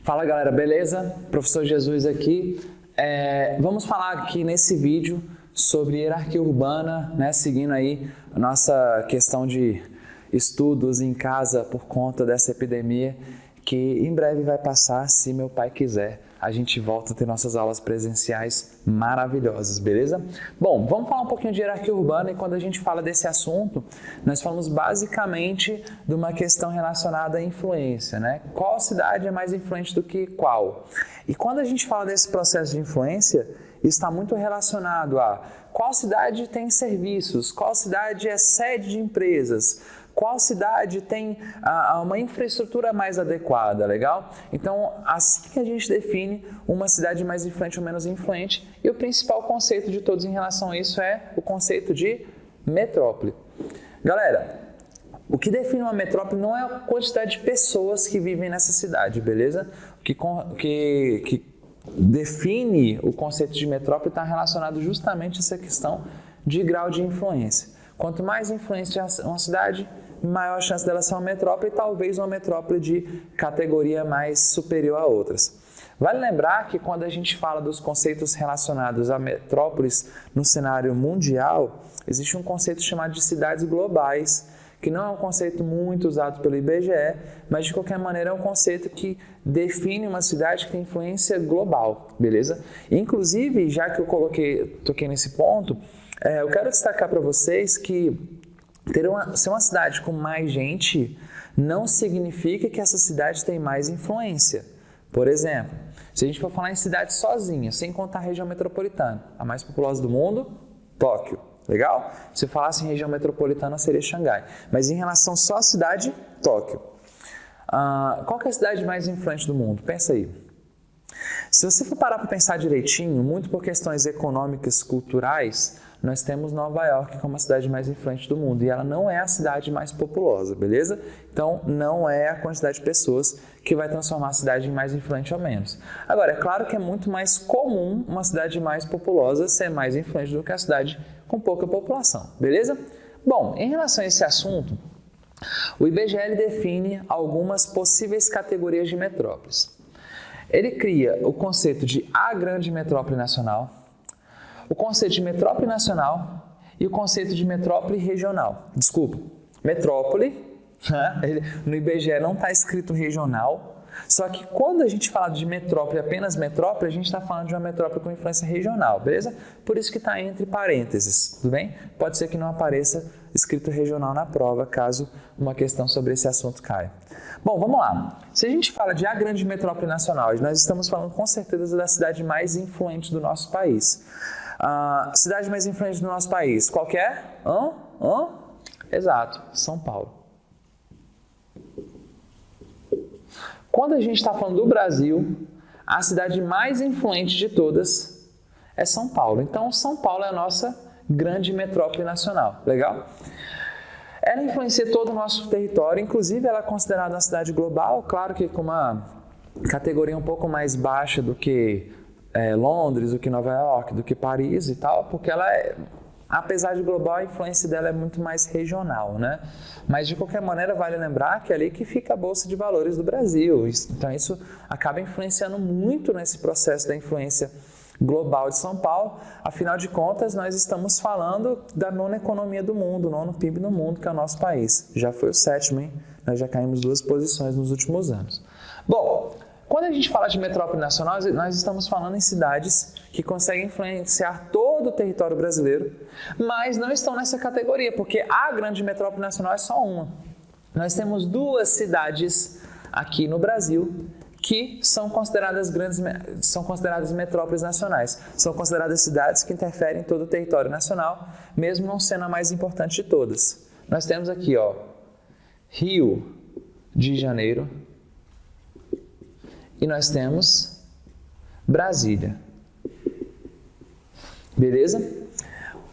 Fala galera, beleza? Professor Jesus aqui. Vamos falar aqui nesse vídeo sobre hierarquia urbana, né? Seguindo aí a nossa questão de estudos em casa por conta dessa epidemia, que em breve vai passar, se meu pai quiser. A gente volta a ter nossas aulas presenciais maravilhosas, beleza? Bom, vamos falar um pouquinho de hierarquia urbana e quando a gente fala desse assunto, nós falamos basicamente de uma questão relacionada à influência, né? Qual cidade é mais influente do que qual? E quando a gente fala desse processo de influência, está muito relacionado a qual cidade tem serviços, qual cidade é sede de empresas, qual cidade tem uma infraestrutura mais adequada, legal? Então, assim que a gente define uma cidade mais influente ou menos influente, e o principal conceito de todos em relação a isso é o conceito de metrópole. Galera, o que define uma metrópole não é a quantidade de pessoas que vivem nessa cidade, beleza? O que define o conceito de metrópole está relacionado justamente a essa questão de grau de influência. Quanto mais influente uma cidade, maior a chance dela ser uma metrópole e talvez uma metrópole de categoria mais superior a outras. Vale lembrar que quando a gente fala dos conceitos relacionados a metrópoles no cenário mundial, existe um conceito chamado de cidades globais, que não é um conceito muito usado pelo IBGE, mas de qualquer maneira é um conceito que define uma cidade que tem influência global, beleza? Inclusive, já que eu toquei nesse ponto, eu quero destacar para vocês que ser uma cidade com mais gente não significa que essa cidade tem mais influência. Por exemplo, se a gente for falar em cidade sozinha, sem contar a região metropolitana, a mais populosa do mundo, Tóquio, legal? Se eu falasse em região metropolitana, seria Xangai. Mas em relação só à cidade, Tóquio. Qual que é a cidade mais influente do mundo? Pensa aí. Se você for parar para pensar direitinho, muito por questões econômicas, culturais, nós temos Nova York como a cidade mais influente do mundo e ela não é a cidade mais populosa, beleza? Então, não é a quantidade de pessoas que vai transformar a cidade em mais influente ou menos. Agora, é claro que é muito mais comum uma cidade mais populosa ser mais influente do que a cidade com pouca população, beleza? Bom, em relação a esse assunto, o IBGE define algumas possíveis categorias de metrópoles. Ele cria o conceito de a grande metrópole nacional, o conceito de metrópole nacional e o conceito de metrópole regional. Desculpa, metrópole, né? No IBGE não está escrito regional, só que quando a gente fala de metrópole, apenas metrópole, a gente está falando de uma metrópole com influência regional, beleza? Por isso que está entre parênteses, tudo bem? Pode ser que não apareça escrito regional na prova, caso uma questão sobre esse assunto caia. Bom, vamos lá. Se a gente fala de a grande metrópole nacional, nós estamos falando com certeza da cidade mais influente do nosso país. Cidade mais influente do nosso país, qual que é? Exato, São Paulo. Quando a gente está falando do Brasil, a cidade mais influente de todas é São Paulo. Então, São Paulo é a nossa grande metrópole nacional, legal? Ela influencia todo o nosso território, inclusive ela é considerada uma cidade global, claro que com uma categoria um pouco mais baixa do que Londres, do que Nova York, do que Paris e tal, porque ela apesar de global, a influência dela é muito mais regional, né? Mas de qualquer maneira vale lembrar que é ali que fica a Bolsa de Valores do Brasil, então isso acaba influenciando muito nesse processo da influência global de São Paulo. Afinal de contas, nós estamos falando da nona economia do mundo, o nono PIB do mundo, que é o nosso país. Já foi o sétimo, hein? Nós já caímos 2 posições nos últimos anos. Bom, quando a gente fala de metrópole nacional, nós estamos falando em cidades que conseguem influenciar todo o território brasileiro, mas não estão nessa categoria, porque a grande metrópole nacional é só uma. Nós temos 2 cidades aqui no Brasil que são consideradas metrópoles nacionais. São consideradas cidades que interferem em todo o território nacional, mesmo não sendo a mais importante de todas. Nós temos aqui, Rio de Janeiro e nós temos Brasília. Beleza?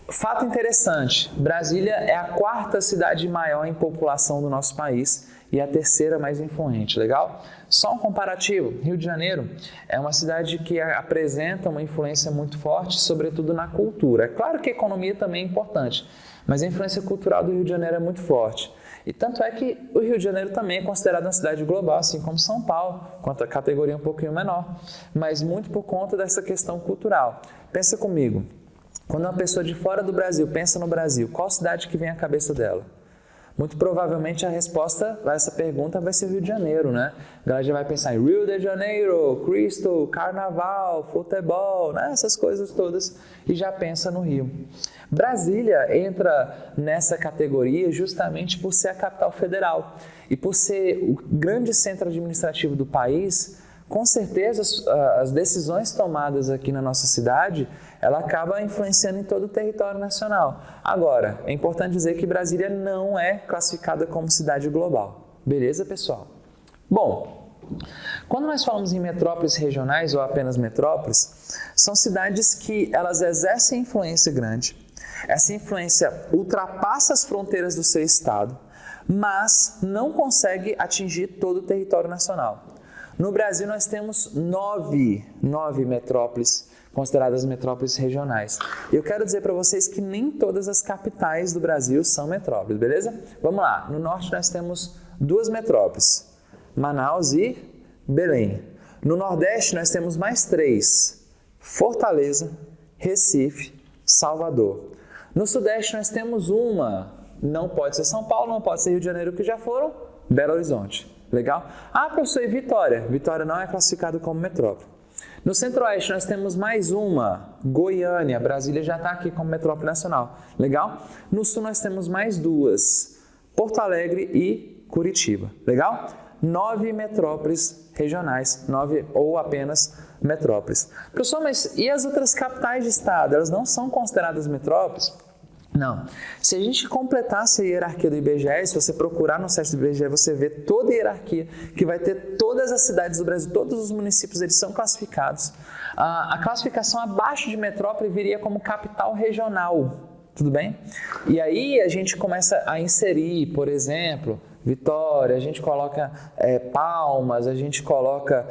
Fato interessante, Brasília é a 4ª cidade maior em população do nosso país e a terceira mais influente, legal? Só um comparativo, Rio de Janeiro é uma cidade que apresenta uma influência muito forte, sobretudo na cultura. É claro que a economia também é importante, mas a influência cultural do Rio de Janeiro é muito forte. E tanto é que o Rio de Janeiro também é considerado uma cidade global, assim como São Paulo, quanto a categoria um pouquinho menor, mas muito por conta dessa questão cultural. Pensa comigo, quando uma pessoa de fora do Brasil pensa no Brasil, qual cidade que vem à cabeça dela? Muito provavelmente a resposta a essa pergunta vai ser Rio de Janeiro, né? A galera já vai pensar em Rio de Janeiro, Cristo, Carnaval, futebol, né? Essas coisas todas, e já pensa no Rio. Brasília entra nessa categoria justamente por ser a capital federal e por ser o grande centro administrativo do país. Com certeza as decisões tomadas aqui na nossa cidade, ela acaba influenciando em todo o território nacional. Agora, é importante dizer que Brasília não é classificada como cidade global. Beleza, pessoal? Bom, quando nós falamos em metrópoles regionais ou apenas metrópoles, são cidades que elas exercem influência grande. Essa influência ultrapassa as fronteiras do seu estado, mas não consegue atingir todo o território nacional. No Brasil, nós temos nove metrópoles consideradas metrópoles regionais. E eu quero dizer para vocês que nem todas as capitais do Brasil são metrópoles, beleza? Vamos lá. No norte, nós temos 2 metrópoles, Manaus e Belém. No nordeste, nós temos mais 3, Fortaleza, Recife, Salvador. No sudeste, nós temos uma, não pode ser São Paulo, não pode ser Rio de Janeiro, que já foram, Belo Horizonte. Legal? Ah, professor, e Vitória? Vitória não é classificado como metrópole. No centro-oeste nós temos mais uma, Goiânia. Brasília já está aqui como metrópole nacional. Legal? No sul nós temos mais 2, Porto Alegre e Curitiba. Legal? 9 metrópoles regionais, 9 ou apenas metrópoles. Professor, mas e as outras capitais de estado? Elas não são consideradas metrópoles? Não. Se a gente completasse a hierarquia do IBGE, se você procurar no site do IBGE, você vê toda a hierarquia, que vai ter todas as cidades do Brasil, todos os municípios, eles são classificados. A classificação abaixo de metrópole viria como capital regional, tudo bem? E aí a gente começa a inserir, por exemplo, Vitória, a gente coloca Palmas, a gente coloca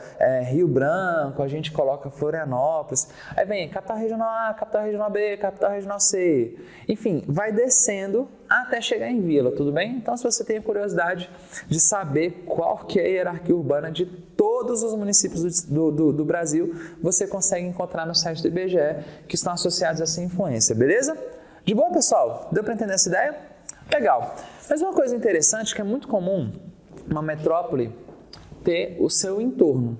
Rio Branco, a gente coloca Florianópolis, aí vem capital regional A, capital regional B, capital regional C, enfim, vai descendo até chegar em vila, tudo bem? Então, se você tem curiosidade de saber qual que é a hierarquia urbana de todos os municípios do Brasil, você consegue encontrar no site do IBGE, que estão associados a essa influência, beleza? De boa, pessoal? Deu para entender essa ideia? Legal. Mas uma coisa interessante que é muito comum uma metrópole ter o seu entorno.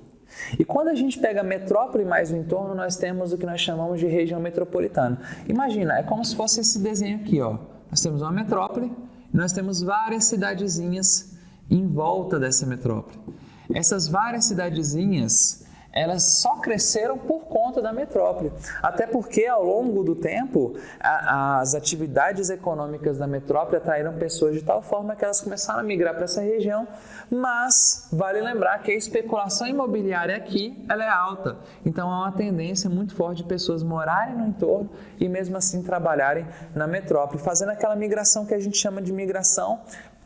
E quando a gente pega a metrópole mais o entorno, nós temos o que nós chamamos de região metropolitana. Imagina, é como se fosse esse desenho aqui, ó. Nós temos uma metrópole e nós temos várias cidadezinhas em volta dessa metrópole. Essas várias cidadezinhas, elas só cresceram por conta da metrópole. Até porque, ao longo do tempo, as atividades econômicas da metrópole atraíram pessoas de tal forma que elas começaram a migrar para essa região, mas vale lembrar que a especulação imobiliária aqui ela é alta. Então, há uma tendência muito forte de pessoas morarem no entorno e, mesmo assim, trabalharem na metrópole, fazendo aquela migração que a gente chama de migração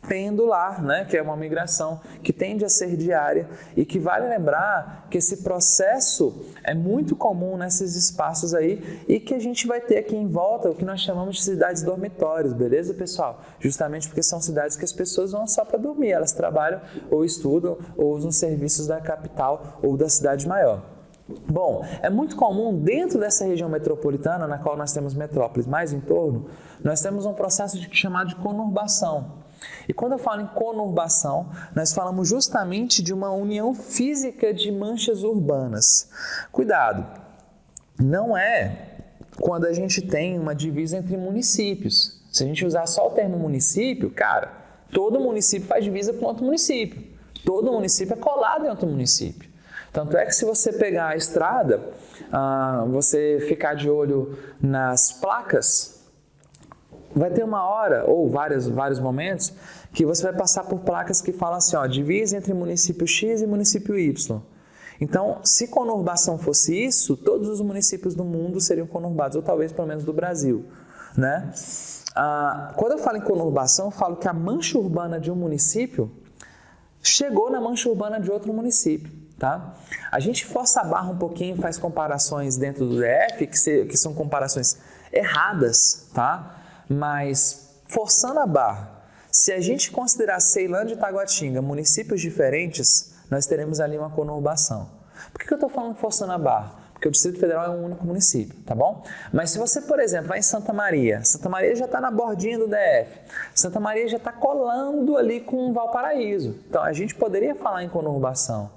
pendular, né? Que é uma migração que tende a ser diária e que vale lembrar que esse processo é muito comum nesses espaços aí e que a gente vai ter aqui em volta o que nós chamamos de cidades dormitórios, beleza, pessoal? Justamente porque são cidades que as pessoas vão só para dormir, elas trabalham ou estudam ou usam serviços da capital ou da cidade maior. Bom, é muito comum dentro dessa região metropolitana, na qual nós temos metrópoles mais em torno, nós temos um processo chamado de conurbação. E quando eu falo em conurbação, nós falamos justamente de uma união física de manchas urbanas. Cuidado, não é quando a gente tem uma divisa entre municípios. Se a gente usar só o termo município, cara, todo município faz divisa com outro município. Todo município é colado em outro município. Tanto é que se você pegar a estrada, você ficar de olho nas placas, vai ter uma hora, ou vários momentos, que você vai passar por placas que falam assim, ó, divisa entre município X e município Y. Então, se conurbação fosse isso, todos os municípios do mundo seriam conurbados, ou talvez pelo menos do Brasil, né? Quando eu falo em conurbação, eu falo que a mancha urbana de um município chegou na mancha urbana de outro município, tá? A gente força a barra um pouquinho, faz comparações dentro do DF, que são comparações erradas, tá? Mas forçando a barra, se a gente considerar Ceilândia e Taguatinga municípios diferentes, nós teremos ali uma conurbação. Por que eu estou falando forçando a barra? Porque o Distrito Federal é um único município, tá bom? Mas se você, por exemplo, vai em Santa Maria já está na bordinha do DF, Santa Maria já está colando ali com Valparaíso. Então, a gente poderia falar em conurbação.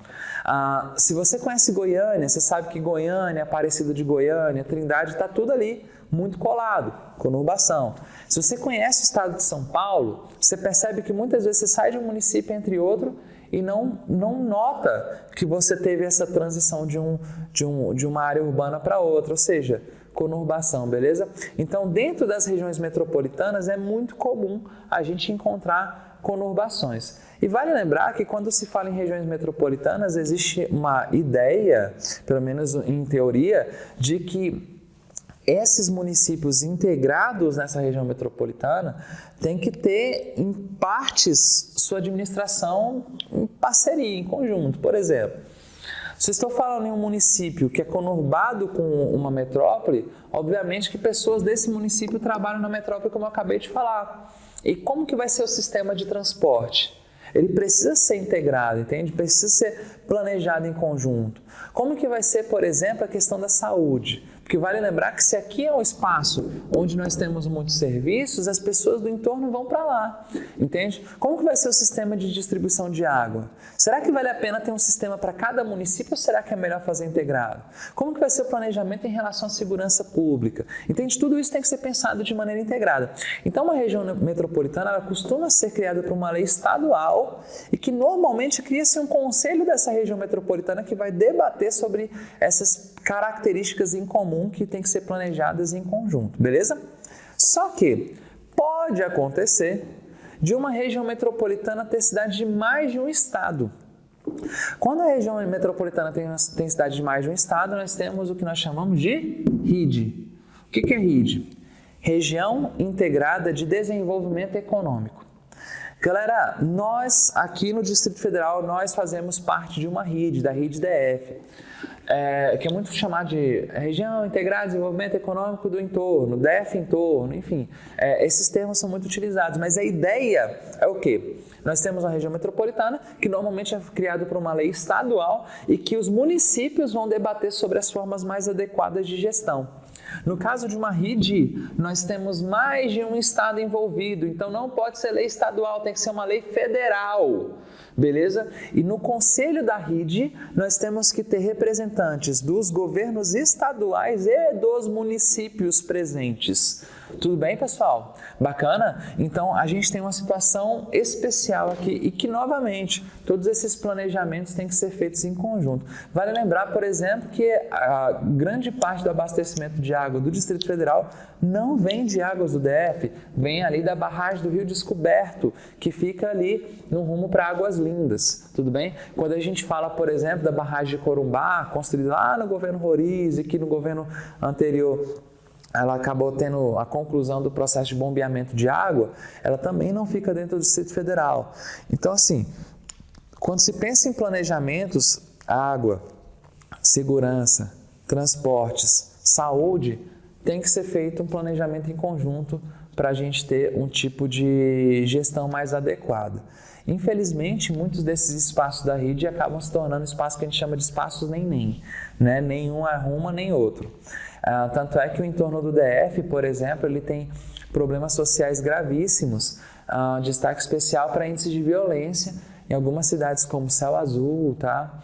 Se você conhece Goiânia, você sabe que Goiânia, Aparecida de Goiânia, Trindade, está tudo ali muito colado, conurbação. Se você conhece o estado de São Paulo, você percebe que muitas vezes você sai de um município entre outro e não nota que você teve essa transição de uma área urbana para outra, ou seja, conurbação, beleza? Então, dentro das regiões metropolitanas é muito comum a gente encontrar conurbações. E vale lembrar que quando se fala em regiões metropolitanas, existe uma ideia, pelo menos em teoria, de que esses municípios integrados nessa região metropolitana têm que ter, em partes, sua administração em parceria, em conjunto. Por exemplo, se estou falando em um município que é conurbado com uma metrópole, obviamente que pessoas desse município trabalham na metrópole, como eu acabei de falar. E como que vai ser o sistema de transporte? Ele precisa ser integrado, entende? Precisa ser planejado em conjunto. Como que vai ser, por exemplo, a questão da saúde? Porque vale lembrar que se aqui é um espaço onde nós temos muitos serviços, as pessoas do entorno vão para lá, entende? Como que vai ser o sistema de distribuição de água? Será que vale a pena ter um sistema para cada município ou será que é melhor fazer integrado? Como que vai ser o planejamento em relação à segurança pública? Entende? Tudo isso tem que ser pensado de maneira integrada. Então, uma região metropolitana, ela costuma ser criada por uma lei estadual e que normalmente cria-se um conselho dessa região metropolitana que vai debater sobre essas características em comum que tem que ser planejadas em conjunto, beleza? Só que pode acontecer de uma região metropolitana ter cidade de mais de um estado. Quando a região metropolitana tem cidade de mais de um estado, nós temos o que nós chamamos de RID. O que é RID? Região Integrada de Desenvolvimento Econômico. Galera, nós aqui no Distrito Federal, nós fazemos parte de uma RID, da RID DF, que é muito chamada de Região Integrada de Desenvolvimento Econômico do Entorno, DF Entorno, enfim. Esses termos são muito utilizados, mas a ideia é o quê? Nós temos uma região metropolitana que normalmente é criada por uma lei estadual e que os municípios vão debater sobre as formas mais adequadas de gestão. No caso de uma RID, nós temos mais de um estado envolvido, então não pode ser lei estadual, tem que ser uma lei federal, beleza? E no conselho da RID, nós temos que ter representantes dos governos estaduais e dos municípios presentes. Tudo bem, pessoal? Bacana? Então, a gente tem uma situação especial aqui e que, novamente, todos esses planejamentos têm que ser feitos em conjunto. Vale lembrar, por exemplo, que a grande parte do abastecimento de água do Distrito Federal não vem de águas do DF, vem ali da barragem do Rio Descoberto, que fica ali no rumo para Águas Lindas, tudo bem? Quando a gente fala, por exemplo, da barragem de Corumbá, construída lá no governo Roriz e que no governo anterior ela acabou tendo a conclusão do processo de bombeamento de água, ela também não fica dentro do Distrito Federal. Então, assim, quando se pensa em planejamentos, água, segurança, transportes, saúde, tem que ser feito um planejamento em conjunto para a gente ter um tipo de gestão mais adequada. Infelizmente, muitos desses espaços da RID acabam se tornando espaços que a gente chama de espaços nem-nem, né? Nenhum arruma, nem outro. Tanto é que o entorno do DF, por exemplo, ele tem problemas sociais gravíssimos, destaque especial para índice de violência em algumas cidades como Céu Azul, tá?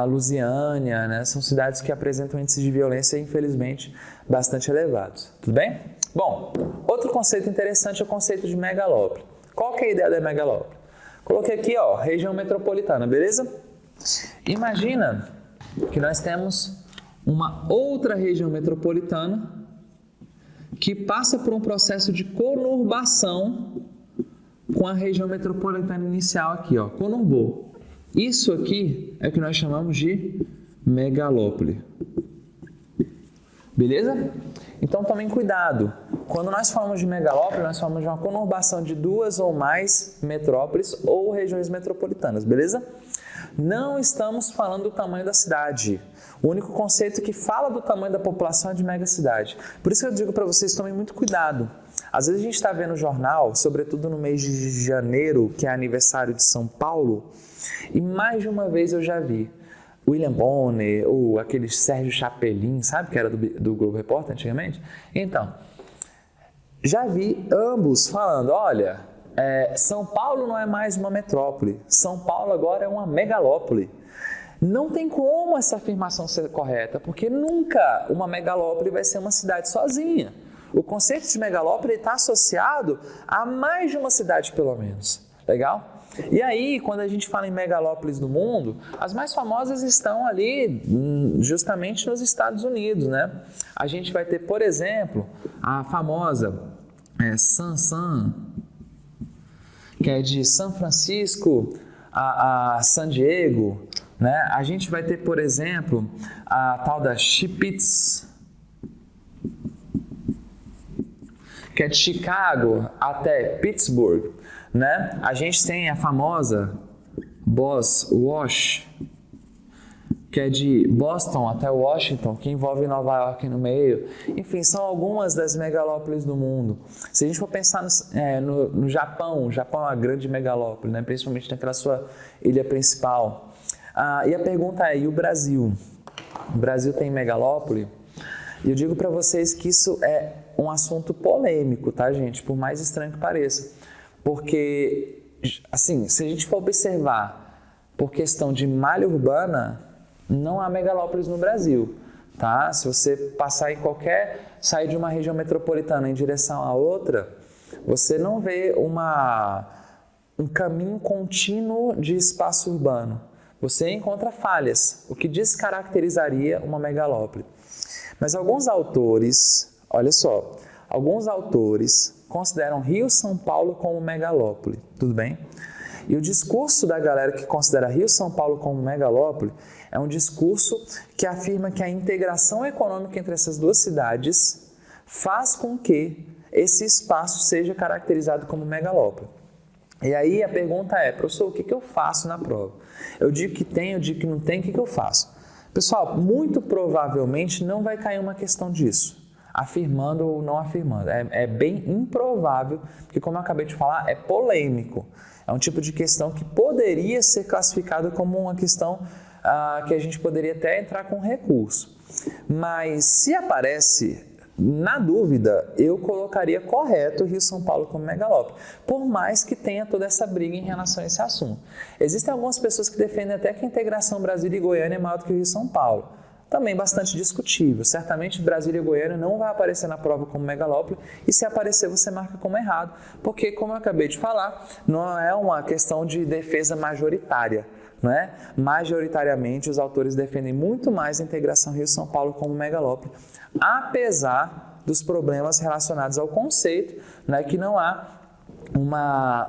Lusiânia, né? São cidades que apresentam índices de violência, infelizmente, bastante elevados. Tudo bem? Bom, outro conceito interessante é o conceito de megalópole. Qual que é a ideia da megalópole? Coloquei aqui, ó, região metropolitana, beleza? Imagina que nós temos uma outra região metropolitana que passa por um processo de conurbação com a região metropolitana inicial aqui, ó, conurbou. Isso aqui é o que nós chamamos de megalópole. Beleza? Então tomem cuidado. Quando nós falamos de megalópole, nós falamos de uma conurbação de 2 ou mais metrópoles ou regiões metropolitanas, beleza? Não estamos falando do tamanho da cidade. O único conceito que fala do tamanho da população é de megacidade. Por isso que eu digo para vocês, tomem muito cuidado. Às vezes a gente está vendo o jornal, sobretudo no mês de janeiro, que é aniversário de São Paulo, e mais de uma vez eu já vi William Bonner ou aquele Sérgio Chapelin, sabe que era do Globo Repórter antigamente? Então, já vi ambos falando, olha, São Paulo não é mais uma metrópole, São Paulo agora é uma megalópole. Não tem como essa afirmação ser correta, porque nunca uma megalópole vai ser uma cidade sozinha. O conceito de megalópole está associado a mais de uma cidade, pelo menos. Legal? E aí, quando a gente fala em megalópolis do mundo, as mais famosas estão ali justamente nos Estados Unidos, né? A gente vai ter, por exemplo, a famosa San, que é de São Francisco a San Diego, né? A gente vai ter, por exemplo, a tal da Schipitz, que é de Chicago até Pittsburgh, né? A gente tem a famosa Boswash, que é de Boston até Washington, que envolve Nova York no meio. Enfim, são algumas das megalópolis do mundo. Se a gente for pensar no Japão, o Japão é uma grande megalópole, né? Principalmente naquela sua ilha principal. E a pergunta é, e o Brasil? O Brasil tem megalópole? E eu digo para vocês que isso é um assunto polêmico, tá, gente? Por mais estranho que pareça. Porque, assim, se a gente for observar por questão de malha urbana, não há megalópolis no Brasil, tá? Se você passar sair de uma região metropolitana em direção a outra, você não vê um caminho contínuo de espaço urbano. Você encontra falhas, o que descaracterizaria uma megalópole. Mas alguns autores, olha só, alguns autores consideram Rio-São Paulo como megalópole, tudo bem? E o discurso da galera que considera Rio-São Paulo como megalópole é um discurso que afirma que a integração econômica entre essas duas cidades faz com que esse espaço seja caracterizado como megalópole. E aí a pergunta é, professor, o que eu faço na prova? Eu digo que tem, eu digo que não tem, o que eu faço? Pessoal, muito provavelmente não vai cair uma questão disso, afirmando ou não afirmando. É bem improvável, porque como eu acabei de falar, é polêmico. É um tipo de questão que poderia ser classificado como uma questão que a gente poderia até entrar com recurso. Mas se aparece, na dúvida, eu colocaria correto o Rio-São Paulo como megalópole, por mais que tenha toda essa briga em relação a esse assunto. Existem algumas pessoas que defendem até que a integração Brasília e Goiânia é maior do que o Rio-São Paulo. Também bastante discutível. Certamente Brasília e Goiânia não vai aparecer na prova como megalópole e se aparecer você marca como errado, porque como eu acabei de falar, não é uma questão de defesa majoritária, não é? Majoritariamente os autores defendem muito mais a integração Rio-São Paulo como megalópole, apesar dos problemas relacionados ao conceito, né, que não há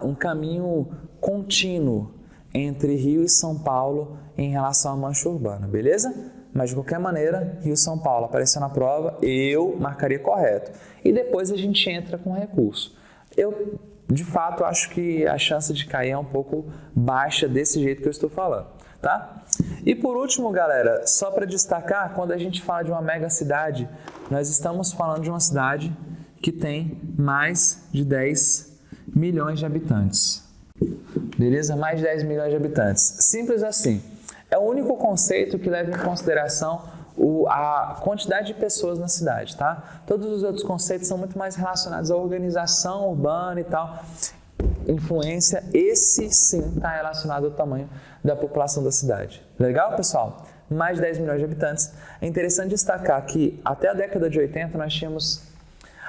um caminho contínuo entre Rio e São Paulo em relação à mancha urbana, beleza? Mas, de qualquer maneira, Rio-São Paulo apareceu na prova, eu marcaria correto. E depois a gente entra com recurso. Eu, de fato, acho que a chance de cair é um pouco baixa desse jeito que eu estou falando, tá? E por último, galera, só para destacar, quando a gente fala de uma mega cidade, nós estamos falando de uma cidade que tem mais de 10 milhões de habitantes. Beleza? Mais de 10 milhões de habitantes. Simples assim. É o único conceito que leva em consideração a quantidade de pessoas na cidade, tá? Todos os outros conceitos são muito mais relacionados à organização urbana e tal. Influência, esse sim está relacionado ao tamanho da população da cidade. Legal, pessoal? Mais de 10 milhões de habitantes. É interessante destacar que até a década de 80 nós tínhamos,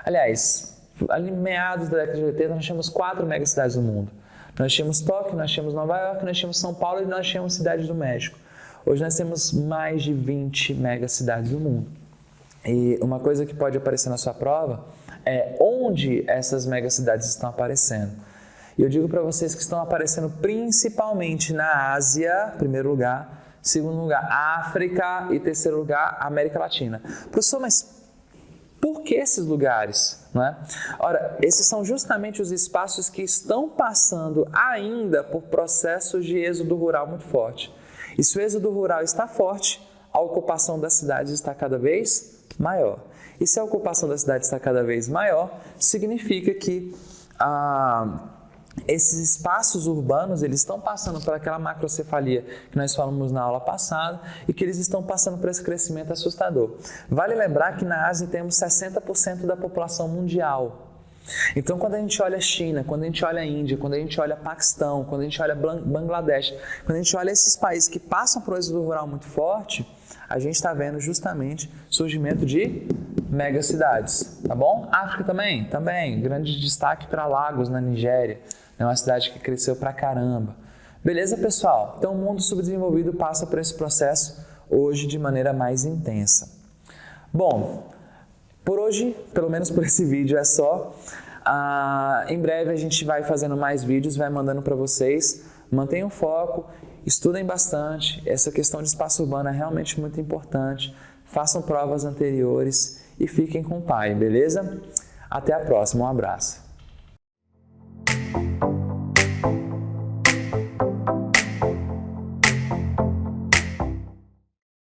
aliás, ali meados da década de 80 nós tínhamos 4 megacidades no mundo. Nós tínhamos Tóquio, nós tínhamos Nova York, nós tínhamos São Paulo e nós tínhamos Cidade do México. Hoje nós temos mais de 20 megacidades no mundo. E uma coisa que pode aparecer na sua prova é onde essas megacidades estão aparecendo. E eu digo para vocês que estão aparecendo principalmente na Ásia, primeiro lugar, segundo lugar, África e terceiro lugar, América Latina. Professor, mas Por que esses lugares? Não é? Ora, esses são justamente os espaços que estão passando ainda por processos de êxodo rural muito forte. E se o êxodo rural está forte, a ocupação das cidades está cada vez maior. E se a ocupação da cidade está cada vez maior, significa que esses espaços urbanos, eles estão passando por aquela macrocefalia que nós falamos na aula passada e que eles estão passando por esse crescimento assustador. Vale lembrar que na Ásia temos 60% da população mundial. Então, quando a gente olha a China, quando a gente olha a Índia, quando a gente olha Paquistão, quando a gente olha Bangladesh, quando a gente olha esses países que passam por um êxodo rural muito forte, a gente está vendo justamente surgimento de megacidades, tá bom? África também? Também. Grande destaque para Lagos, na Nigéria. É uma cidade que cresceu pra caramba. Beleza, pessoal? Então, o mundo subdesenvolvido passa por esse processo hoje de maneira mais intensa. Bom, por hoje, pelo menos por esse vídeo, é só. Em breve a gente vai fazendo mais vídeos, vai mandando para vocês. Mantenham foco, estudem bastante. Essa questão de espaço urbano é realmente muito importante. Façam provas anteriores e fiquem com o pai, beleza? Até a próxima, um abraço.